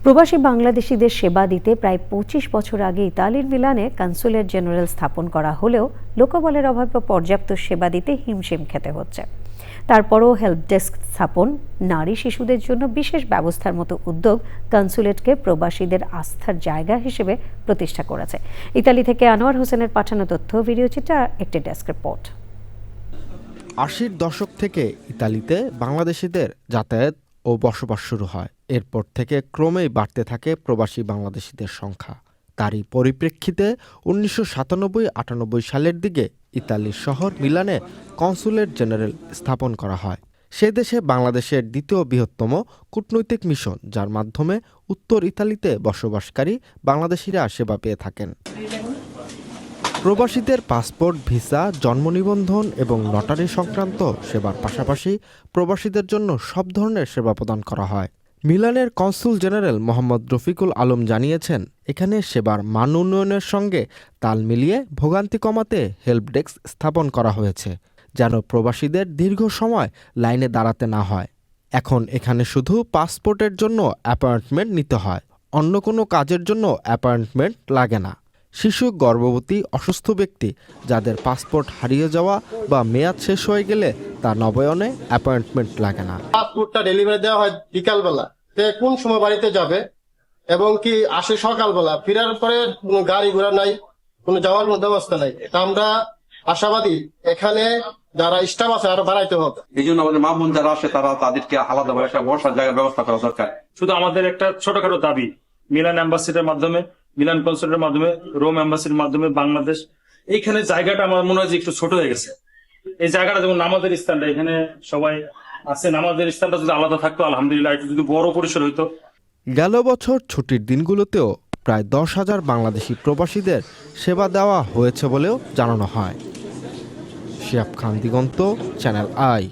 প্রবাসী বাংলাদেশিদের সেবা দিতে প্রায় ২৫ বছর আগে ইতালির মিলানে কনসুলেট জেনারেল স্থাপন করা হলেও লোকবলের অভাবে পর্যাপ্ত সেবা দিতে হিমশিম খেতে হচ্ছে। তারপরও হেল্প ডেস্ক স্থাপন, নারী শিশুদের জন্য বিশেষ ব্যবস্থার মতো উদ্যোগ কনসুলেটকে প্রবাসীদের আস্থার জায়গা হিসেবে প্রতিষ্ঠা করেছে। ইতালি থেকে আনোয়ার হোসেনের পাঠানো তথ্য, ভিডিওচিত্র, একটি ডেস্ক রিপোর্ট। ৮০-র দশক থেকে ইতালিতে বাংলাদেশিদের যাতায়াত ও বসবাস শুরু হয়। এরপর থেকে ক্রমেই বাড়তে থাকে প্রবাসী বাংলাদেশিদের সংখ্যা। তারই পরিপ্রেক্ষিতে ১৯৯৭-৯৮ সালের দিকে ইতালির শহর মিলানে কনসুলেট জেনারেল স্থাপন করা হয়। সে দেশে বাংলাদেশের দ্বিতীয় বৃহত্তম কূটনৈতিক মিশন, যার মাধ্যমে উত্তর ইতালিতে বসবাসকারী বাংলাদেশিরা সেবা পেয়ে থাকেন। প্রবাসীদের পাসপোর্ট, ভিসা, জন্ম নিবন্ধন এবং নটারি সংক্রান্ত সেবার পাশাপাশি প্রবাসীদের জন্য সব ধরনের সেবা প্রদান করা হয়। মিলানের কনসুল জেনারেল মোহাম্মদ রফিকুল আলম জানিয়েছেন, এখানে সেবার মান উন্নয়নের সঙ্গে তাল মিলিয়ে ভোগান্তি কমাতে হেল্প ডেস্ক স্থাপন করা হয়েছে, যেন প্রবাসীদের দীর্ঘ সময় লাইনে দাঁড়াতে না হয়। এখন এখানে শুধু পাসপোর্টের জন্য অ্যাপয়েন্টমেন্ট নিতে হয়, অন্য কোনো কাজের জন্য অ্যাপয়েন্টমেন্ট লাগে না। শিশু, গর্ভবতী, অসুস্থ ব্যক্তি যাদের পাসপোর্ট হারিয়ে যাওয়া বা মেয়াদ শেষ হয়ে গেলে তা নবায়নে অ্যাপয়েন্টমেন্ট লাগে না। পাসপোর্টটা ডেলিভারি দেওয়া হয় বিকালবেলা, কোন সময় বাড়িতে যাবে এবং কি আসে সকালবেলা, ফেরার পরে কোনো গাড়ি ঘোড়া নাই, কোনো যাওয়ার কোনো ব্যবস্থা নাই। এটা আমরা আশাবাদী এখানে যারা স্টাফ আছে আরো বাড়াইতে হবে। এই জন্য আমাদের মা বোন যারা আসে তারা তাদেরকে আলাদাভাবে একটা বসার জায়গার ব্যবস্থা করা দরকার। শুধু আমাদের একটা ছোটখাটো দাবি, মিলান অ্যাম্বাসিডার মাধ্যমে, মিলান কনসুলেটের মাধ্যমে, রোম অ্যাম্বাসির মাধ্যমে বাংলাদেশ, এইখানে জায়গাটা আমার মনে হয় যে একটু ছোট হয়ে গেছে। এই জায়গাটা যেমন নামাজের স্থানটা, এখানে সবাই আছে, নামাজের স্থানটা যদি আলাদা থাকতো আলহামদুলিল্লাহ, একটু যদি বড় পরিসর হইতো। গেল বছর ছুটির দিনগুলোতেও প্রায় ১০,০০০ বাংলাদেশি প্রবাসীদের সেবা দেওয়া হয়েছে বলেও জানানো হয়। শিহাব খান, দিগন্ত, চ্যানেল আই।